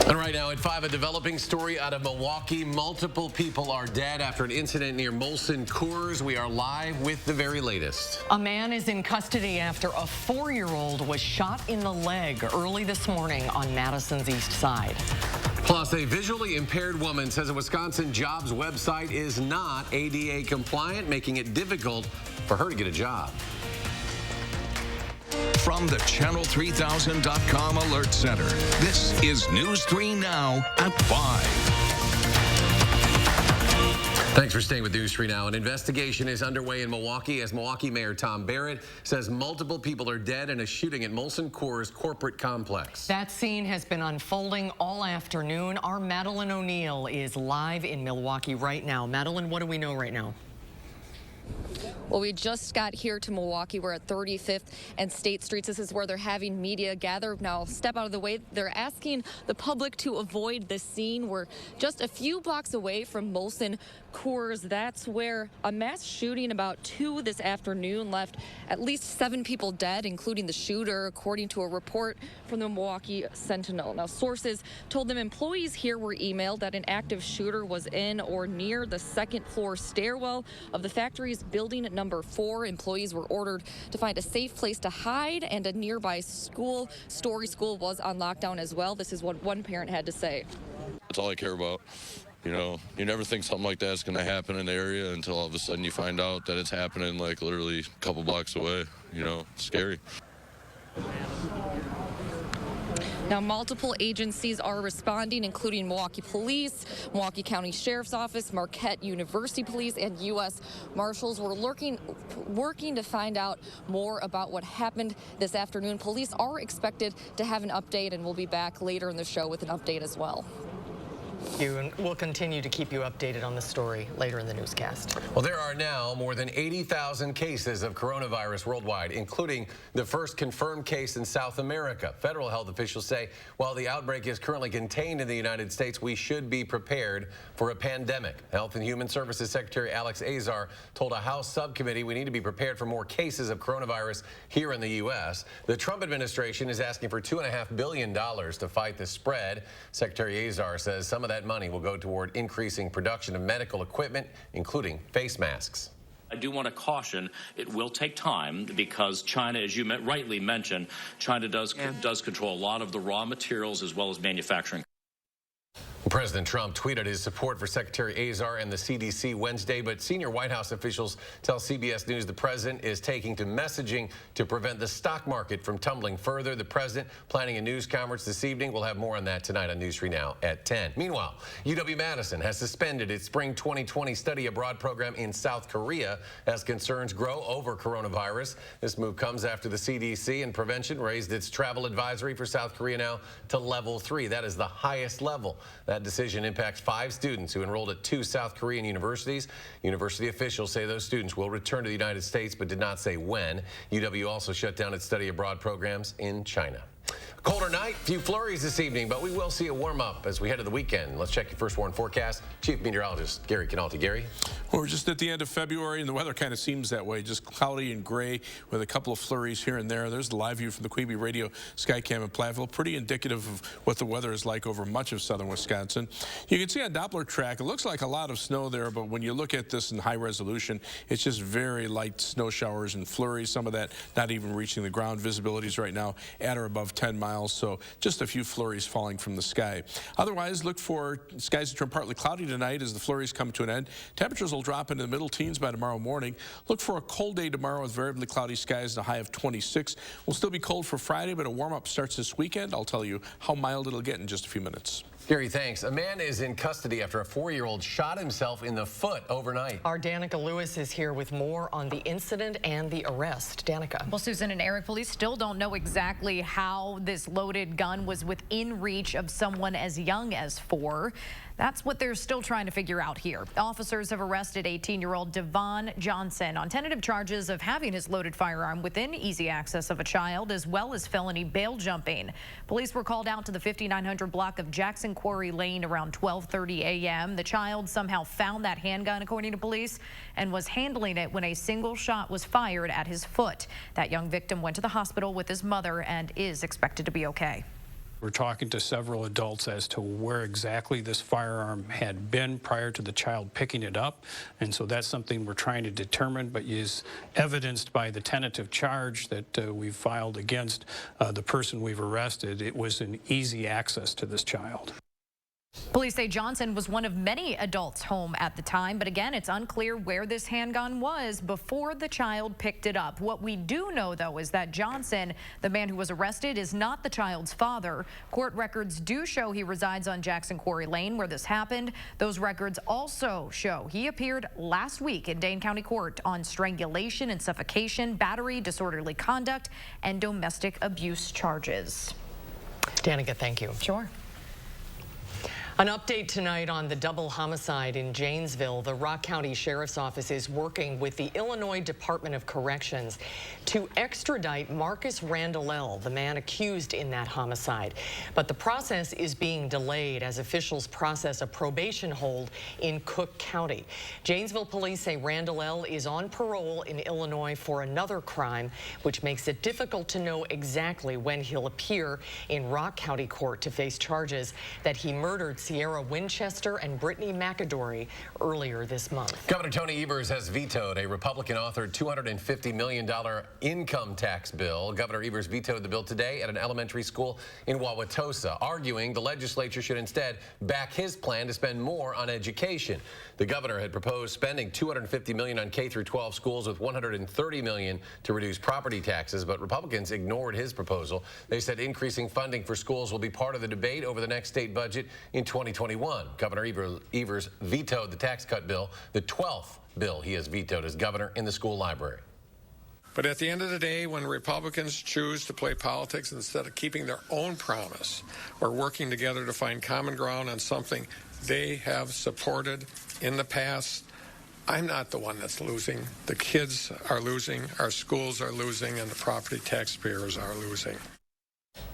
And right now at 5, a developing story out of Milwaukee. Multiple people are dead after an incident near Molson Coors. We are live with the very latest. A man is in custody after a 4-year-old was shot in the leg early this morning on Madison's east side. Plus, a visually impaired woman says a Wisconsin jobs website is not ADA compliant, making it difficult for her to get a job. From the Channel3000.com Alert Center, this is News 3 Now at 5. Thanks for staying with News 3 Now. An investigation is underway in Milwaukee as Milwaukee Mayor Tom Barrett says multiple people are dead in a shooting at Molson Coors corporate complex. That scene has been unfolding all afternoon. Our Madeline O'Neill is live in Milwaukee right now. Madeline, what do we know right now? Well, we just got here to Milwaukee. We're at 35th and State Streets. This is where they're having media gather. Now, step out of the way. They're asking the public to avoid the scene. We're just a few blocks away from Molson Coors. That's where a mass shooting about 2 this afternoon left at least 7 people dead, including the shooter, according to a report from the Milwaukee Sentinel. Now, sources told them employees here were emailed that an active shooter was in or near the second floor stairwell of the factory's building at number 4. Employees were ordered to find a safe place to hide, and a nearby school, Story School, was on lockdown as well. This is what one parent had to say. That's all I care about. You know, you never think something like that's going to happen in the area until all of a sudden you find out that it's happening like literally a couple blocks away. You know, it's scary. Now, multiple agencies are responding, including Milwaukee Police, Milwaukee County Sheriff's Office, Marquette University Police, and U.S. Marshals. We're working to find out more about what happened this afternoon. Police are expected to have an update, and we'll be back later in the show with an update as well. And we'll continue to keep you updated on the story later in the newscast. Well, there are now more than 80,000 cases of coronavirus worldwide, including the first confirmed case in South America. Federal health officials say while the outbreak is currently contained in the United States, we should be prepared for a pandemic. Health and Human Services Secretary Alex Azar told a House subcommittee we need to be prepared for more cases of coronavirus here in the U.S. The Trump administration is asking for $2.5 billion to fight the spread. Secretary Azar says some of that money will go toward increasing production of medical equipment, including face masks. I do want to caution it will take time because China, as you rightly mentioned, China does control a lot of the raw materials as well as manufacturing. President Trump tweeted his support for Secretary Azar and the CDC Wednesday, but senior White House officials tell CBS News the president is taking to messaging to prevent the stock market from tumbling further. The president planning a news conference this evening. We'll have more on that tonight on News 3 Now at 10. Meanwhile, UW-Madison has suspended its spring 2020 study abroad program in South Korea as concerns grow over coronavirus. This move comes after the CDC and Prevention raised its travel advisory for South Korea now to level 3. That is the highest level. That decision impacts 5 students who enrolled at 2 South Korean universities. University officials say those students will return to the United States, but did not say when. UW also shut down its study abroad programs in China. Colder night, few flurries this evening, but we will see a warm up as we head to the weekend. Let's check your first warn forecast. Chief Meteorologist Gary Canalti. Gary? Well, we're just at the end of February, and the weather kind of seems that way, just cloudy and gray with a couple of flurries here and there. There's the live view from the Quebe Radio Skycam in Platteville, pretty indicative of what the weather is like over much of southern Wisconsin. You can see on Doppler track, it looks like a lot of snow there, but when you look at this in high resolution, it's just very light snow showers and flurries, some of that not even reaching the ground. Visibilities right now at or above 10 miles, so just a few flurries falling from the sky. Otherwise, look for skies to turn partly cloudy tonight as the flurries come to an end. Temperatures will drop into the middle teens by tomorrow morning. Look for a cold day tomorrow with variably cloudy skies and a high of 26. We'll still be cold for Friday, but a warm-up starts this weekend. I'll tell you how mild it'll get in just a few minutes. Gary, thanks. A man is in custody after a 4-year-old shot himself in the foot overnight. Our Danica Lewis is here with more on the incident and the arrest. Danica. Well, Susan and Eric, police still don't know exactly how this loaded gun was within reach of someone as young as 4. That's what they're still trying to figure out here. Officers have arrested 18-year-old Devon Johnson on tentative charges of having his loaded firearm within easy access of a child, as well as felony bail jumping. Police were called out to the 5900 block of Jackson Quarry Lane around 12:30 a.m. The child somehow found that handgun, according to police, and was handling it when a single shot was fired at his foot. That young victim went to the hospital with his mother and is expected to be okay. We're talking to several adults as to where exactly this firearm had been prior to the child picking it up, and so that's something we're trying to determine, but is evidenced by the tentative charge that we've filed against the person we've arrested. It was an easy access to this child. Police say Johnson was one of many adults home at the time, but again, it's unclear where this handgun was before the child picked it up. What we do know, though, is that Johnson, the man who was arrested, is not the child's father. Court records do show he resides on Jackson Quarry Lane, where this happened. Those records also show he appeared last week in Dane County Court on strangulation and suffocation, battery, disorderly conduct, and domestic abuse charges. Danica, thank you. Sure. An update tonight on the double homicide in Janesville. The Rock County Sheriff's Office is working with the Illinois Department of Corrections to extradite Marcus Randall, the man accused in that homicide. But the process is being delayed as officials process a probation hold in Cook County. Janesville police say Randall is on parole in Illinois for another crime, which makes it difficult to know exactly when he'll appear in Rock County Court to face charges that he murdered Sierra Winchester and Brittany McAdory earlier this month. Governor Tony Evers has vetoed a Republican-authored $250 million income tax bill. Governor Evers vetoed the bill today at an elementary school in Wauwatosa, arguing the legislature should instead back his plan to spend more on education. The governor had proposed spending $250 million on K-12 schools with $130 million to reduce property taxes, but Republicans ignored his proposal. They said increasing funding for schools will be part of the debate over the next state budget in 2021. Governor Evers vetoed the tax cut bill, the 12th bill he has vetoed as governor in the school library. But at the end of the day, when Republicans choose to play politics instead of keeping their own promise or working together to find common ground on something they have supported in the past, I'm not the one that's losing. The kids are losing, our schools are losing, and the property taxpayers are losing.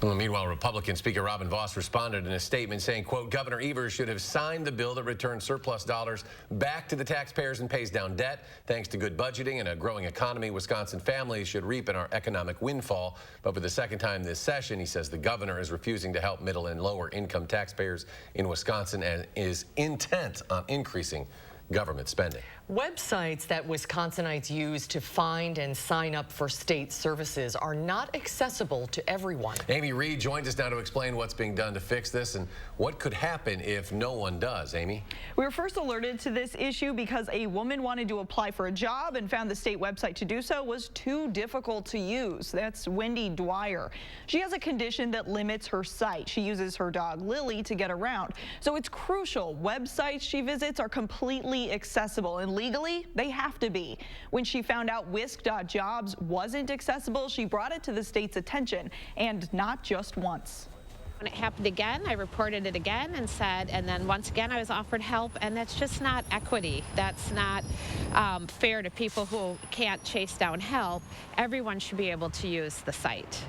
Well, meanwhile, Republican Speaker Robin Vos responded in a statement saying, quote, Governor Evers should have signed the bill that returns surplus dollars back to the taxpayers and pays down debt. Thanks to good budgeting and a growing economy, Wisconsin families should reap in our economic windfall. But for the second time this session, he says the governor is refusing to help middle and lower income taxpayers in Wisconsin and is intent on increasing government spending. Websites that Wisconsinites use to find and sign up for state services are not accessible to everyone. Amy Reed joins us now to explain what's being done to fix this and what could happen if no one does. Amy? We were first alerted to this issue because a woman wanted to apply for a job and found the state website to do so was too difficult to use. That's Wendy Dwyer. She has a condition that limits her sight. She uses her dog Lily to get around. So it's crucial websites she visits are completely accessible, and legally, they have to be. When she found out Wisc.jobs wasn't accessible, she brought it to the state's attention, and not just once. When it happened again, I reported it again and said, and then once again I was offered help, and that's just not equity. That's not fair to people who can't chase down help. Everyone should be able to use the site.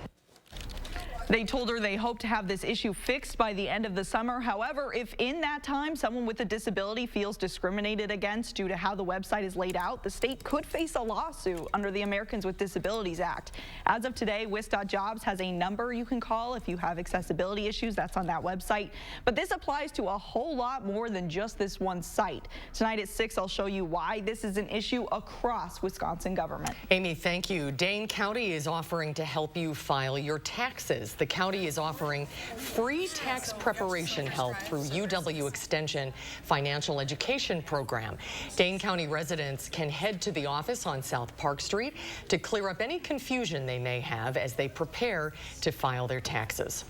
They told her they hope to have this issue fixed by the end of the summer. However, if in that time someone with a disability feels discriminated against due to how the website is laid out, the state could face a lawsuit under the Americans with Disabilities Act. As of today, Wisc.jobs has a number you can call if you have accessibility issues. That's on that website. But this applies to a whole lot more than just this one site. Tonight at 6, I'll show you why this is an issue across Wisconsin government. Amy, thank you. Dane County is offering to help you file your taxes. The county is offering free tax preparation help through UW Extension Financial Education Program. Dane County residents can head to the office on South Park Street to clear up any confusion they may have as they prepare to file their taxes.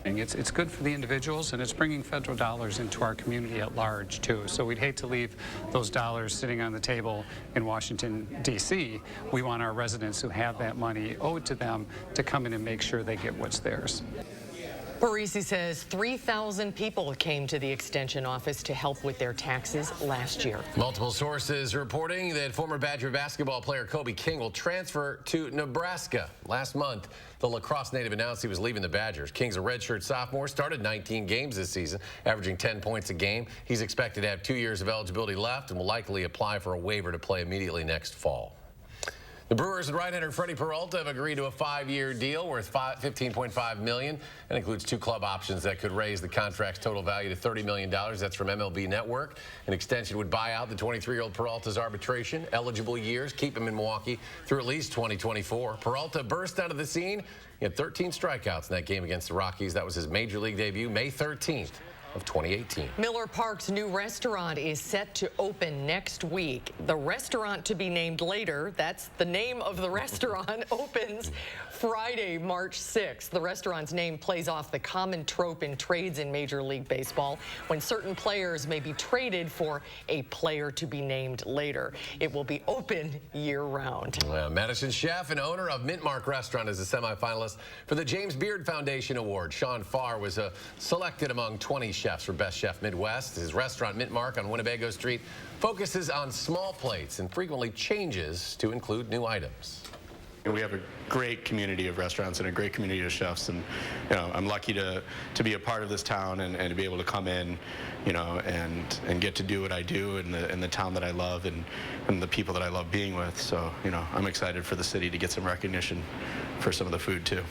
It's good for the individuals, and it's bringing federal dollars into our community at large, too. So we'd hate to leave those dollars sitting on the table in Washington, D.C. We want our residents who have that money owed to them to come in and make sure they get what's theirs. Parisi says 3,000 people came to the Extension office to help with their taxes last year. Multiple sources reporting that former Badger basketball player Kobe King will transfer to Nebraska. Last month, the lacrosse native announced he was leaving the Badgers. King's a redshirt sophomore, started 19 games this season, averaging 10 points a game. He's expected to have 2 years of eligibility left and will likely apply for a waiver to play immediately next fall. The Brewers and right-hander Freddie Peralta have agreed to a 5-year deal worth $15.5 million and includes 2 club options that could raise the contract's total value to $30 million. That's from MLB Network. An extension would buy out the 23-year-old Peralta's arbitration eligible years, keep him in Milwaukee through at least 2024. Peralta burst onto the scene. He had 13 strikeouts in that game against the Rockies. That was his major league debut, May 13th. Of 2018. Miller Park's new restaurant is set to open next week. The restaurant to be named later, that's the name of the restaurant, opens Friday, March 6th. The restaurant's name plays off the common trope in trades in Major League Baseball when certain players may be traded for a player to be named later. It will be open year-round. Madison chef and owner of Mint Mark Restaurant is a semifinalist for the James Beard Foundation Award. Sean Farr was selected among 20 chefs for Best Chef Midwest. His restaurant, Mint Mark on Winnebago Street, focuses on small plates and frequently changes to include new items. We have a great community of restaurants and a great community of chefs, and I'm lucky to be a part of this town and to be able to come in, and get to do what I do in the town that I love and the people that I love being with. So I'm excited for the city to get some recognition for some of the food too.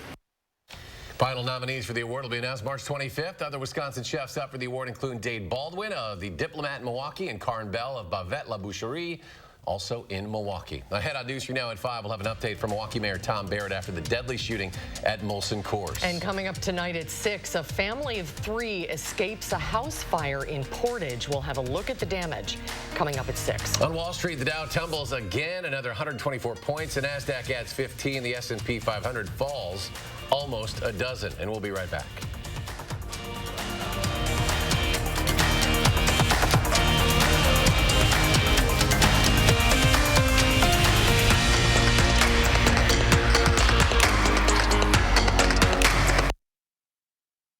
Final nominees for the award will be announced March 25th. Other Wisconsin chefs up for the award include Dade Baldwin of the Diplomat in Milwaukee and Karin Bell of Bavette La Boucherie, also in Milwaukee. Ahead on News 3 Now at 5, we'll have an update from Milwaukee Mayor Tom Barrett after the deadly shooting at Molson Coors. And coming up tonight at 6, a family of 3 escapes a house fire in Portage. We'll have a look at the damage coming up at 6. On Wall Street, the Dow tumbles again, another 124 points. The NASDAQ adds 15. The S&P 500 falls almost a dozen. And we'll be right back.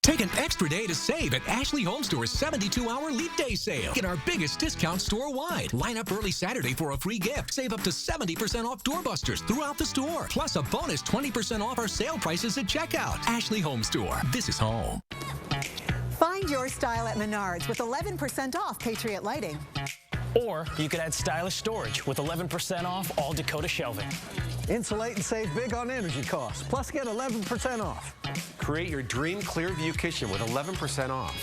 Take an extra day to save at Ashley Home Store's 72-hour Leap Day sale. Get our biggest discount store-wide. Line up early Saturday for a free gift. Save up to 70% off doorbusters throughout the store. Plus a bonus 20% off our sale prices at checkout. Ashley Home Store. This is home. Find your style at Menards with 11% off Patriot Lighting. Or you could add stylish storage with 11% off all Dakota shelving. Insulate and save big on energy costs. Plus get 11% off. Create your dream Clearview kitchen with 11% off.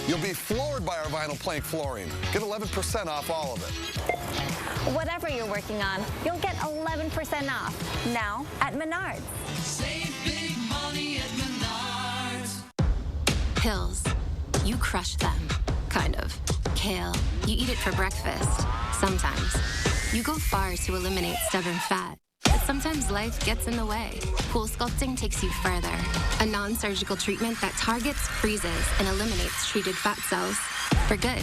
You'll be floored by our vinyl plank flooring. Get 11% off all of it. Whatever you're working on, you'll get 11% off now at Menards. Save big money at Menards. Pills. You crush them. Kind of. Kale. You eat it for breakfast. Sometimes. You go far to eliminate stubborn fat. But sometimes life gets in the way. Cool Sculpting takes you further. A non-surgical treatment that targets, freezes, and eliminates treated fat cells. For good.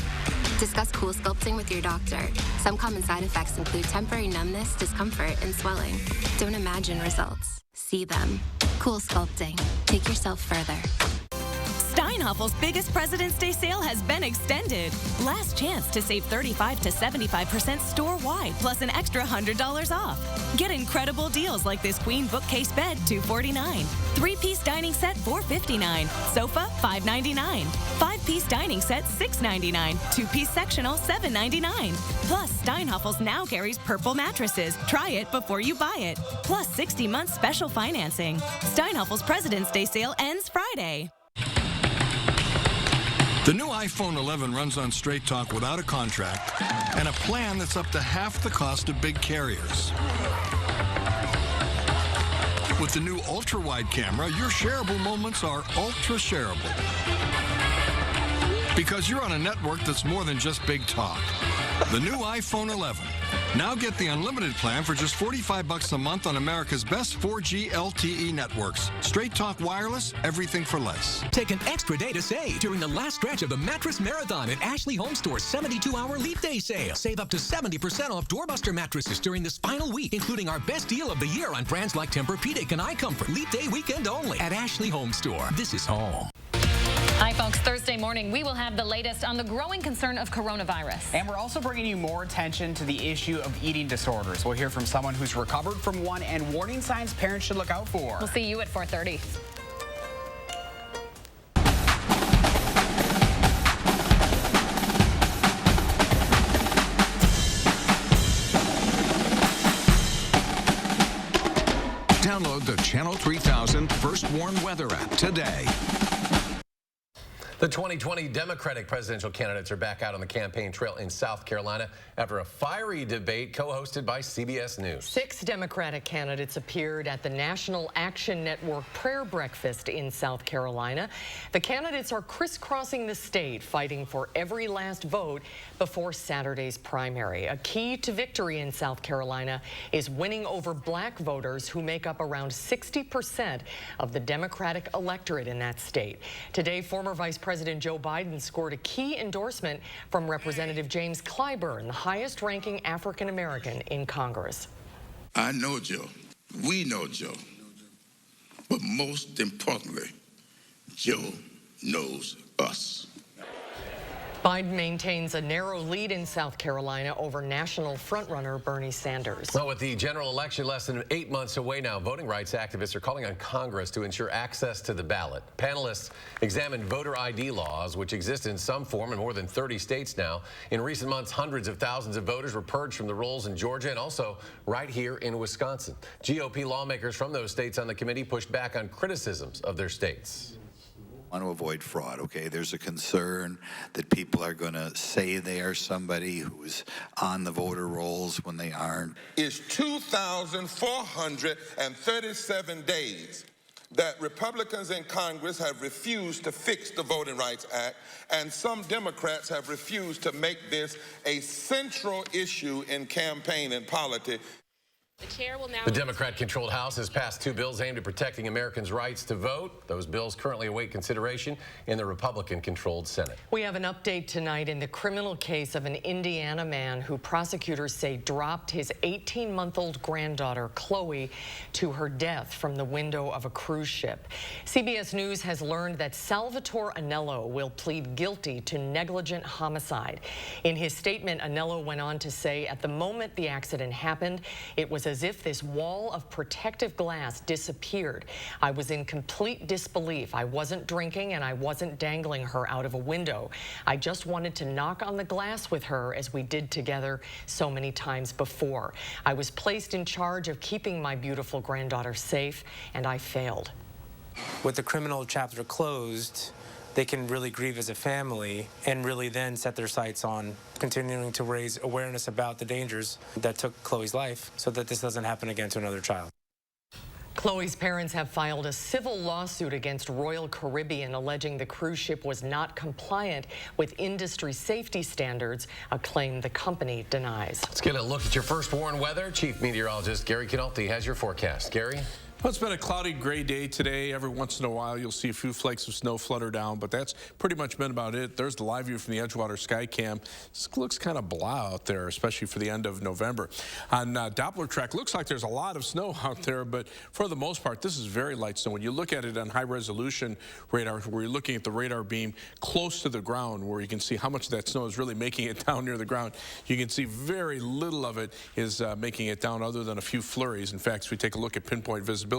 Discuss Cool Sculpting with your doctor. Some common side effects include temporary numbness, discomfort, and swelling. Don't imagine results. See them. Cool Sculpting. Take yourself further. Steinhaffel's biggest President's Day sale has been extended. Last chance to save 35 to 75% store-wide, plus an extra $100 off. Get incredible deals like this queen bookcase bed, $249. 3-piece dining set, $459. Sofa, $599. 5-piece dining set, $699. 2-piece sectional, $799. Plus, Steinhaffel's now carries purple mattresses. Try it before you buy it. Plus 60 months special financing. Steinhaffel's President's Day sale ends Friday. The new iPhone 11 runs on Straight Talk without a contract and a plan that's up to half the cost of big carriers. With the new ultra-wide camera, your shareable moments are ultra-shareable. Because you're on a network that's more than just big talk. The new iPhone 11. Now get the unlimited plan for just $45 a month on America's best 4G LTE networks. Straight Talk Wireless, everything for less. Take an extra day to save during the last stretch of the Mattress Marathon at Ashley Home Store's 72-hour Leap Day sale. Save up to 70% off doorbuster mattresses during this final week, including our best deal of the year on brands like Tempur-Pedic and iComfort. Leap Day weekend only at Ashley Home Store. This is home. Hi, folks. Thursday morning, we will have the latest on the growing concern of coronavirus. And we're also bringing you more attention to the issue of eating disorders. We'll hear from someone who's recovered from one and warning signs parents should look out for. We'll see you at 4:30. Warn Weather app today. The 2020 Democratic presidential candidates are back out on the campaign trail in South Carolina after a fiery debate co-hosted by CBS News. 6 Democratic candidates appeared at the National Action Network prayer breakfast in South Carolina. The candidates are crisscrossing the state, fighting for every last vote before Saturday's primary. A key to victory in South Carolina is winning over black voters who make up around 60% of the Democratic electorate in that state. Today, former Vice President Joe Biden scored a key endorsement from Representative James Clyburn, the highest-ranking African-American in Congress. I know Joe. We know Joe. But most importantly, Joe knows us. Biden maintains a narrow lead in South Carolina over national frontrunner Bernie Sanders. Well, with the general election less than 8 months away now, voting rights activists are calling on Congress to ensure access to the ballot. Panelists examined voter ID laws, which exist in some form in more than 30 states now. In recent months, hundreds of thousands of voters were purged from the rolls in Georgia and also right here in Wisconsin. GOP lawmakers from those states on the committee pushed back on criticisms of their states. Want to avoid fraud, okay? There's a concern that people are going to say they are somebody who's on the voter rolls when they aren't. It's 2,437 days that Republicans in Congress have refused to fix the Voting Rights Act, and some Democrats have refused to make this a central issue in campaign and politics. The chair will now. The Democrat-controlled House has passed 2 bills aimed at protecting Americans' rights to vote. Those bills currently await consideration in the Republican-controlled Senate. We have an update tonight in the criminal case of an Indiana man who prosecutors say dropped his 18-month-old granddaughter, Chloe, to her death from the window of a cruise ship. CBS News has learned that Salvatore Anello will plead guilty to negligent homicide. In his statement, Anello went on to say at the moment the accident happened, it was as if this wall of protective glass disappeared. I was in complete disbelief. I wasn't drinking and I wasn't dangling her out of a window. I just wanted to knock on the glass with her as we did together so many times before. I was placed in charge of keeping my beautiful granddaughter safe, and I failed. With the criminal chapter closed, they can really grieve as a family and really then set their sights on continuing to raise awareness about the dangers that took Chloe's life so that this doesn't happen again to another child. Chloe's parents have filed a civil lawsuit against Royal Caribbean alleging the cruise ship was not compliant with industry safety standards, a claim the company denies. Let's get a look at your first warn weather. Chief Meteorologist Gary Canolti has your forecast. Gary? Well, it's been a cloudy, gray day today. Every once in a while, you'll see a few flakes of snow flutter down, but that's pretty much been about it. There's the live view from the Edgewater Skycam. This looks kind of blah out there, especially for the end of November. On Doppler track, looks like there's a lot of snow out there, but for the most part, this is very light snow. When you look at it on high-resolution radar, where you're looking at the radar beam close to the ground, where you can see how much of that snow is really making it down near the ground, you can see very little of it is making it down other than a few flurries. In fact, if we take a look at pinpoint visibility,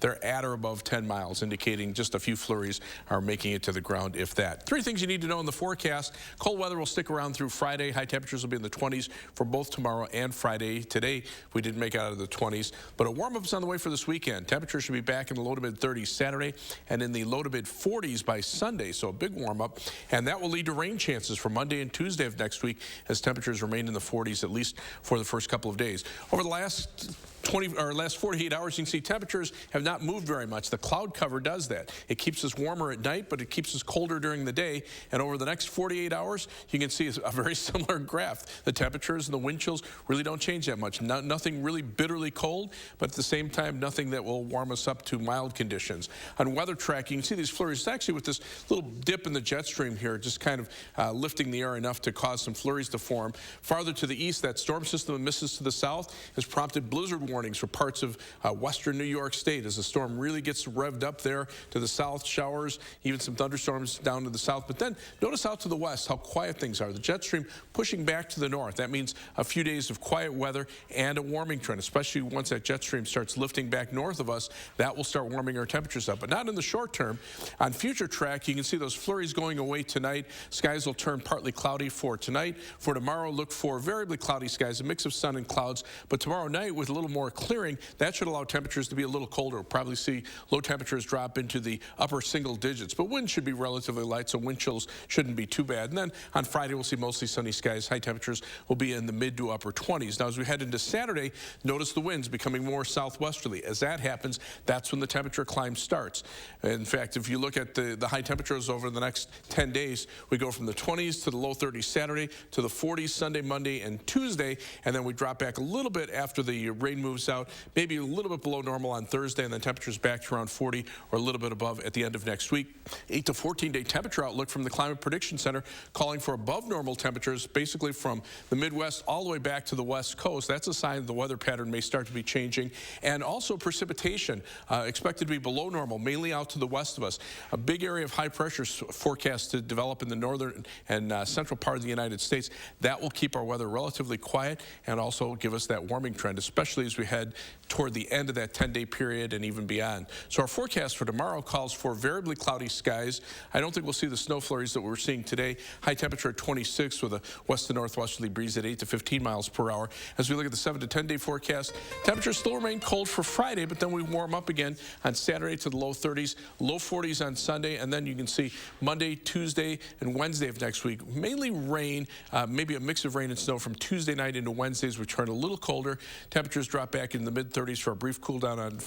they're at or above 10 miles, indicating just a few flurries are making it to the ground, if that. 3 things you need to know in the forecast. Cold weather will stick around through Friday. High temperatures will be in the 20s for both tomorrow and Friday. Today, we didn't make it out of the 20s, but a warm-up's on the way for this weekend. Temperatures should be back in the low to mid-30s Saturday and in the low to mid-40s by Sunday, so a big warm-up. And that will lead to rain chances for Monday and Tuesday of next week as temperatures remain in the 40s, at least for the first couple of days. Over the last 48 hours, you can see temperatures have not moved very much. The cloud cover does that. It keeps us warmer at night, but it keeps us colder during the day. And over the next 48 hours, you can see a very similar graph. The temperatures and the wind chills really don't change that much. Nothing really bitterly cold, but at the same time, nothing that will warm us up to mild conditions. On weather track, you can see these flurries. It's actually with this little dip in the jet stream here, just kind of lifting the air enough to cause some flurries to form. Farther to the east, that storm system that misses to the south has prompted blizzard warnings for parts of western New York State as the storm really gets revved up there to the south, showers, even some thunderstorms down to the south. But then notice out to the west how quiet things are. The jet stream pushing back to the north. That means a few days of quiet weather and a warming trend, especially once that jet stream starts lifting back north of us. That will start warming our temperatures up, but not in the short term. On future track, you can see those flurries going away tonight. Skies will turn partly cloudy for tonight. For tomorrow, look for variably cloudy skies, a mix of sun and clouds. But tomorrow night, with a little more more clearing, that should allow temperatures to be a little colder. We'll probably see low temperatures drop into the upper single digits, but winds should be relatively light, so wind chills shouldn't be too bad. And then on Friday, we'll see mostly sunny skies. High temperatures will be in the mid to upper 20s. Now, as we head into Saturday, notice the winds becoming more southwesterly. As that happens, that's when the temperature climb starts. In fact, if you look at the high temperatures over the next 10 days, we go from the 20s to the low 30s Saturday to the 40s Sunday, Monday, and Tuesday, and then we drop back a little bit after the rain moves out, maybe a little bit below normal on Thursday, and then temperatures back to around 40 or a little bit above at the end of next week. 8 to 14-day temperature outlook from the Climate Prediction Center calling for above normal temperatures basically from the Midwest all the way back to the West Coast. That's a sign the weather pattern may start to be changing. And also precipitation expected to be below normal, mainly out to the west of us. A big area of high pressure forecast to develop in the northern and central part of the United States. That will keep our weather relatively quiet and also give us that warming trend, especially as we head toward the end of that 10-day period and even beyond. So our forecast for tomorrow calls for variably cloudy skies. I don't think we'll see the snow flurries that we're seeing today. High temperature at 26 with a west to northwesterly breeze at 8 to 15 miles per hour. As we look at the 7 to 10-day forecast, temperatures still remain cold for Friday, but then we warm up again on Saturday to the low 30s, low 40s on Sunday, and then you can see Monday, Tuesday, and Wednesday of next week. Mainly rain, maybe a mix of rain and snow from Tuesday night into Wednesdays. We turn a little colder. Temperatures drop back in the mid-30s for a brief cool down on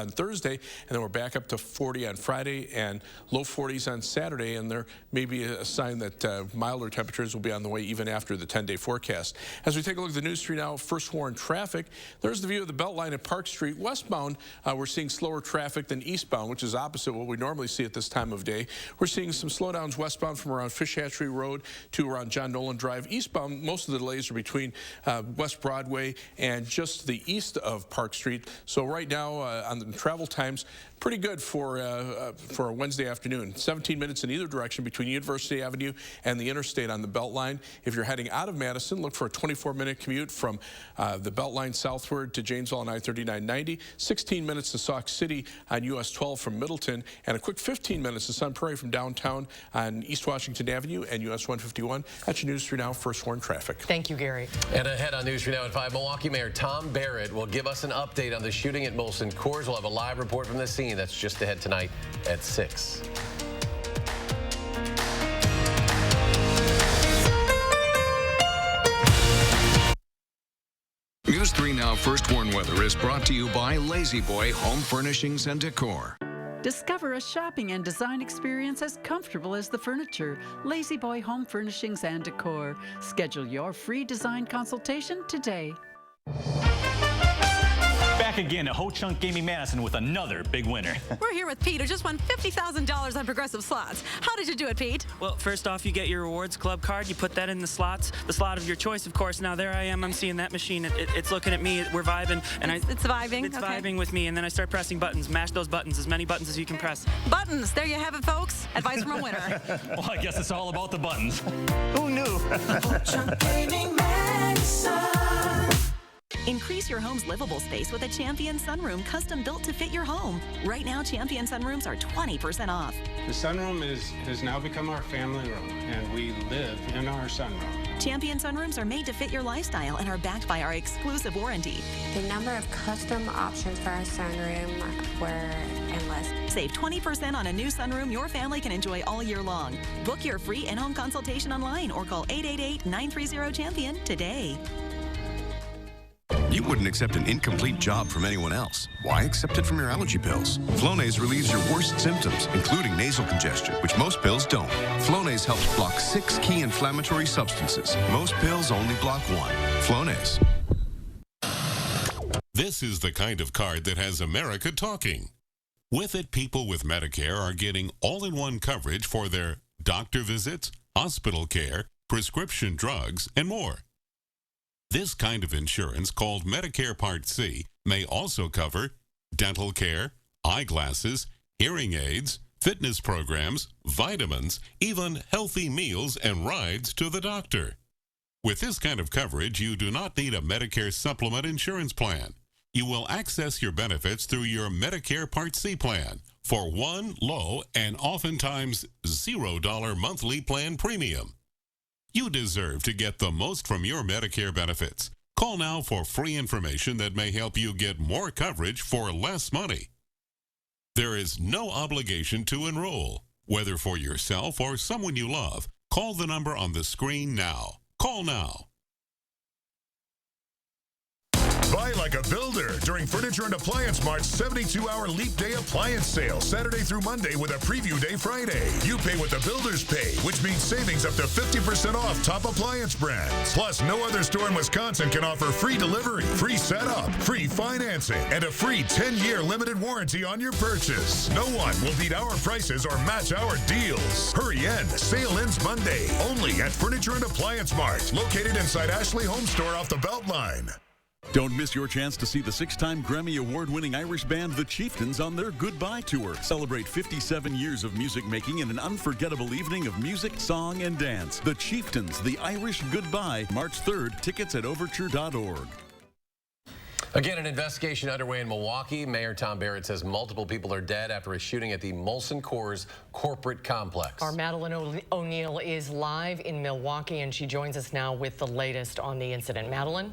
Thursday, and then we're back up to 40 on Friday and low 40s on Saturday, and there may be a sign that milder temperatures will be on the way even after the 10-day forecast. As we take a look at the news street now, first warn traffic. There's the view of the Beltline at Park Street. Westbound, we're seeing slower traffic than eastbound, which is opposite what we normally see at this time of day. We're seeing some slowdowns westbound from around Fish Hatchery Road to around John Nolan Drive. Eastbound, most of the delays are between West Broadway and just the east of Park Street. So right now on the travel times, pretty good for a Wednesday afternoon. 17 minutes in either direction between University Avenue and the interstate on the Beltline. If you're heading out of Madison, look for a 24-minute commute from the Beltline southward to Janesville on I-3990, 16 minutes to Sauk City on US 12 from Middleton, and a quick 15 minutes to Sun Prairie from downtown on East Washington Avenue and US 151. That's your News 3 Now first warn traffic. Thank you, Gary. And ahead on News 3 Now at 5, Milwaukee Mayor Tom Barrett will give us an update on the shooting at Molson Coors. We'll have a live report from the scene. That's just ahead tonight at 6. News 3 Now First Warn Weather is brought to you by Lazy Boy Home Furnishings and Decor. Discover a shopping and design experience as comfortable as the furniture. Lazy Boy Home Furnishings and Decor. Schedule your free design consultation today. Back again at Ho Chunk Gaming Madison with another big winner. We're here with Pete, who just won $50,000 on Progressive Slots. How did you do it, Pete? Well, first off, you get your Rewards Club card. You put that in the slots, the slot of your choice, of course. Now, there I am. I'm seeing that machine. It's looking at me. We're vibing. And it's vibing? It's vibing with me. And then I start pressing buttons. Mash those buttons, as many buttons as you can press. Buttons. There you have it, folks. Advice from a winner. Well, I guess it's all about the buttons. Who knew? Ho Chunk Gaming Madison. Increase your home's livable space with a Champion sunroom custom built to fit your home. Right now, Champion sunrooms are 20% off. The sunroom has now become our family room, and we live in our sunroom. Champion sunrooms are made to fit your lifestyle and are backed by our exclusive warranty. The number of custom options for our sunroom were endless. Save 20% on a new sunroom your family can enjoy all year long. Book your free in-home consultation online or call 888-930-CHAMPION today. You wouldn't accept an incomplete job from anyone else. Why accept it from your allergy pills? Flonase relieves your worst symptoms, including nasal congestion, which most pills don't. Flonase helps block 6 key inflammatory substances. Most pills only block 1. Flonase. This is the kind of card that has America talking. With it, people with Medicare are getting all-in-one coverage for their doctor visits, hospital care, prescription drugs, and more. This kind of insurance, called Medicare Part C, may also cover dental care, eyeglasses, hearing aids, fitness programs, vitamins, even healthy meals and rides to the doctor. With this kind of coverage, you do not need a Medicare supplement insurance plan. You will access your benefits through your Medicare Part C plan for one low and oftentimes $0 monthly plan premium. You deserve to get the most from your Medicare benefits. Call now for free information that may help you get more coverage for less money. There is no obligation to enroll, whether for yourself or someone you love. Call the number on the screen now. Call now. Buy like a builder during Furniture and Appliance Mart's 72-hour Leap Day Appliance Sale, Saturday through Monday with a Preview Day Friday. You pay what the builders pay, which means savings up to 50% off top appliance brands. Plus, no other store in Wisconsin can offer free delivery, free setup, free financing, and a free 10-year limited warranty on your purchase. No one will beat our prices or match our deals. Hurry in. Sale ends Monday, only at Furniture and Appliance Mart, located inside Ashley Home Store off the Beltline. Don't miss your chance to see the 6-time Grammy Award-winning Irish band The Chieftains on their Goodbye Tour. Celebrate 57 years of music making in an unforgettable evening of music, song, and dance. The Chieftains, The Irish Goodbye, March 3rd. Tickets at overture.org. Again, an investigation underway in Milwaukee. Mayor Tom Barrett says multiple people are dead after a shooting at the Molson Coors corporate complex. Our Madeline O'Neill is live in Milwaukee, and she joins us now with the latest on the incident. Madeline?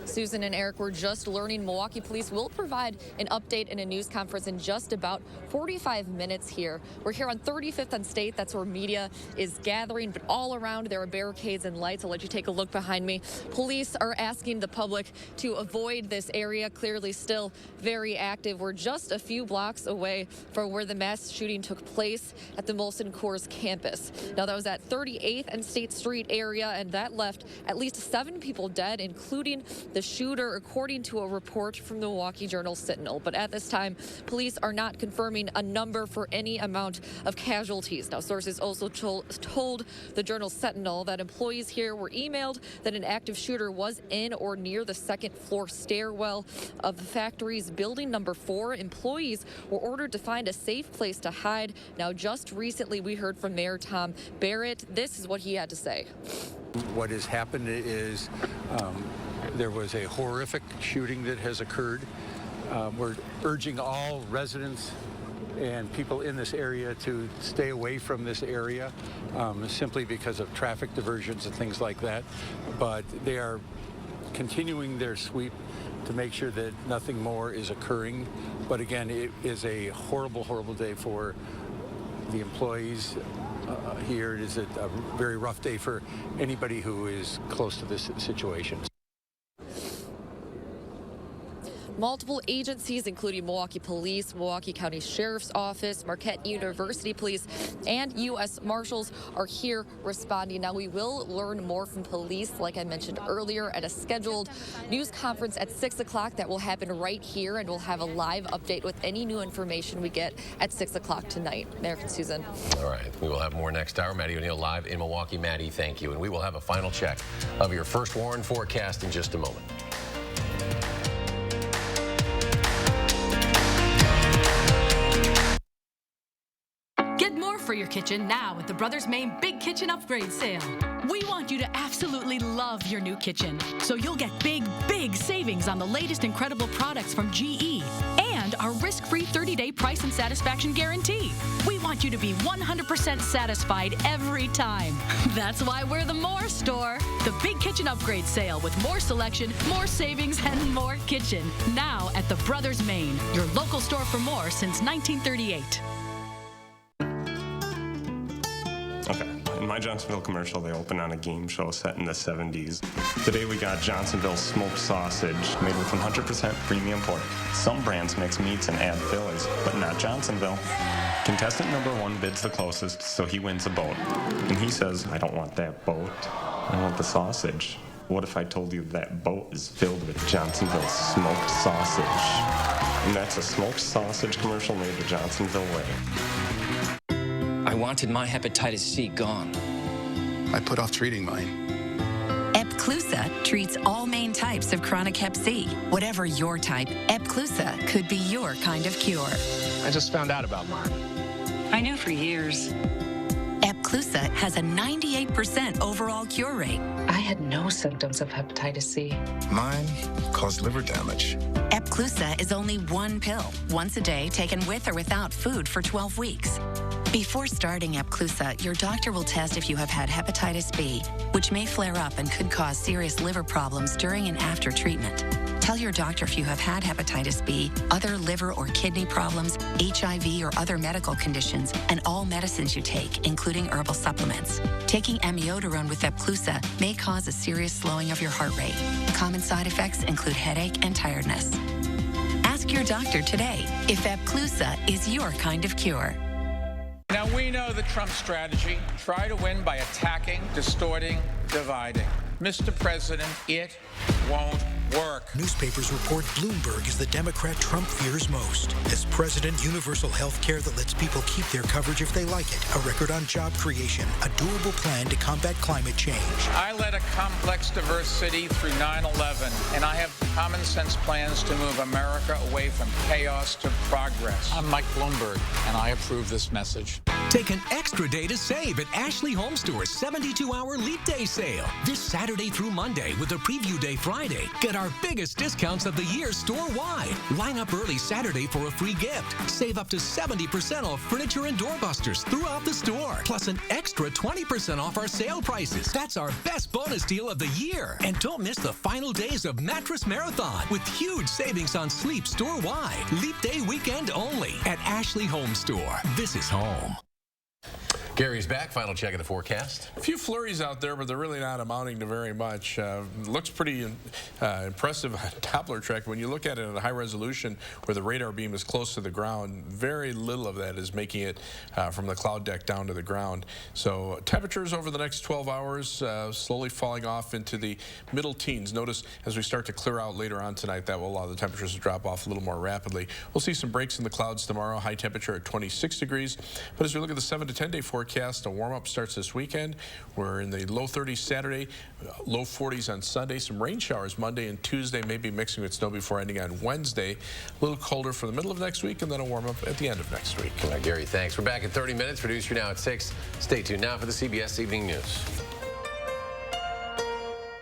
Susan and Eric, we're just learning Milwaukee police will provide an update in a news conference in just about 45 minutes here. We're here on 35th and State. That's where media is gathering, but all around there are barricades and lights. I'll let you take a look behind me. Police are asking the public to avoid this area, clearly still very active. We're just a few blocks away from where the mass shooting took place at the Molson Coors campus. Now, that was at 38th and State Street area, and that left at least 7 people dead, including the shooter, according to a report from the Milwaukee Journal-Sentinel. But at this time, police are not confirming a number for any amount of casualties. Now, sources also told the Journal-Sentinel that employees here were emailed that an active shooter was in or near the second-floor stairwell of the factory's building number 4. Employees were ordered to find a safe place to hide. Now, just recently, we heard from Mayor Tom Barrett. This is what he had to say. What has happened is there was a horrific shooting that has occurred. We're urging all residents and people in this area to stay away from this area simply because of traffic diversions and things like that. But they are continuing their sweep to make sure that nothing more is occurring. But again, it is a horrible, horrible day for the employees here. It is a very rough day for anybody who is close to this situation. Multiple agencies, including Milwaukee Police, Milwaukee County Sheriff's Office, Marquette University Police, and U.S. Marshals are here responding. Now, we will learn more from police, like I mentioned earlier, at a scheduled news conference at 6 o'clock that will happen right here, and we'll have a live update with any new information we get at 6 o'clock tonight. Eric and Susan. All right. We will have more next hour. Maddie O'Neill live in Milwaukee. Maddie, thank you. And we will have a final check of your first Warren forecast in just a moment. Get more for your kitchen now at the Brothers Maine Big Kitchen Upgrade Sale. We want you to absolutely love your new kitchen, so you'll get big, big savings on the latest incredible products from GE and our risk-free 30-day price and satisfaction guarantee. We want you to be 100% satisfied every time. That's why we're the More Store. The Big Kitchen Upgrade Sale with more selection, more savings, and more kitchen. Now at the Brothers Maine, your local store for more since 1938. Okay, in my Johnsonville commercial, they opened on a game show set in the 70s. Today we got Johnsonville smoked sausage made with 100% premium pork. Some brands mix meats and add fillers, but not Johnsonville. Contestant number 1 bids the closest, so he wins a boat. And he says, I don't want that boat, I want the sausage. What if I told you that boat is filled with Johnsonville smoked sausage? And that's a smoked sausage commercial made the Johnsonville way. I wanted my hepatitis C gone. I put off treating mine. Epclusa treats all main types of chronic hep C. Whatever your type, Epclusa could be your kind of cure. I just found out about mine. I knew for years. Epclusa has a 98% overall cure rate. I had no symptoms of hepatitis C. Mine caused liver damage. Epclusa is only one pill, once a day, taken with or without food for 12 weeks. Before starting Epclusa, your doctor will test if you have had hepatitis B, which may flare up and could cause serious liver problems during and after treatment. Tell your doctor if you have had hepatitis B, other liver or kidney problems, HIV or other medical conditions, and all medicines you take, including herbal supplements. Taking amiodarone with Epclusa may cause a serious slowing of your heart rate. Common side effects include headache and tiredness. Ask your doctor today if Epclusa is your kind of cure. Now, we know the Trump strategy. Try to win by attacking, distorting, dividing. Mr. President, it won't work. Newspapers report Bloomberg is the Democrat Trump fears most. As president, universal health care that lets people keep their coverage if they like it, a record on job creation, a doable plan to combat climate change. I led a complex, diverse city through 9/11, and I have common sense plans to move America away from chaos to progress. I'm Mike Bloomberg, and I approve this message. Take an extra day to save at Ashley Home Store's 72-hour Leap Day sale. This Saturday through Monday with a Preview Day Friday. Get our biggest discounts of the year store-wide. Line up early Saturday for a free gift. Save up to 70% off furniture and doorbusters throughout the store. Plus an extra 20% off our sale prices. That's our best bonus deal of the year. And don't miss the final days of Mattress Marathon with huge savings on sleep store-wide. Leap Day weekend only at Ashley Home Store. This is home. Gary's back. Final check of the forecast. A few flurries out there, but they're really not amounting to very much. Looks pretty impressive on Doppler track. When you look at it at a high resolution where the radar beam is close to the ground, very little of that is making it from the cloud deck down to the ground. So temperatures over the next 12 hours slowly falling off into the middle teens. Notice as we start to clear out later on tonight, that will allow the temperatures to drop off a little more rapidly. We'll see some breaks in the clouds tomorrow, high temperature at 26 degrees. But as we look at the 7 to 10 day forecast, a warm-up starts this weekend. We're in the low 30s Saturday, low 40s on Sunday. Some rain showers Monday and Tuesday, maybe mixing with snow before ending on Wednesday. A little colder for the middle of next week, and then a warm-up at the end of next week. Gary, thanks. We're back in 30 minutes. Producer now at 6. Stay tuned now for the CBS Evening News.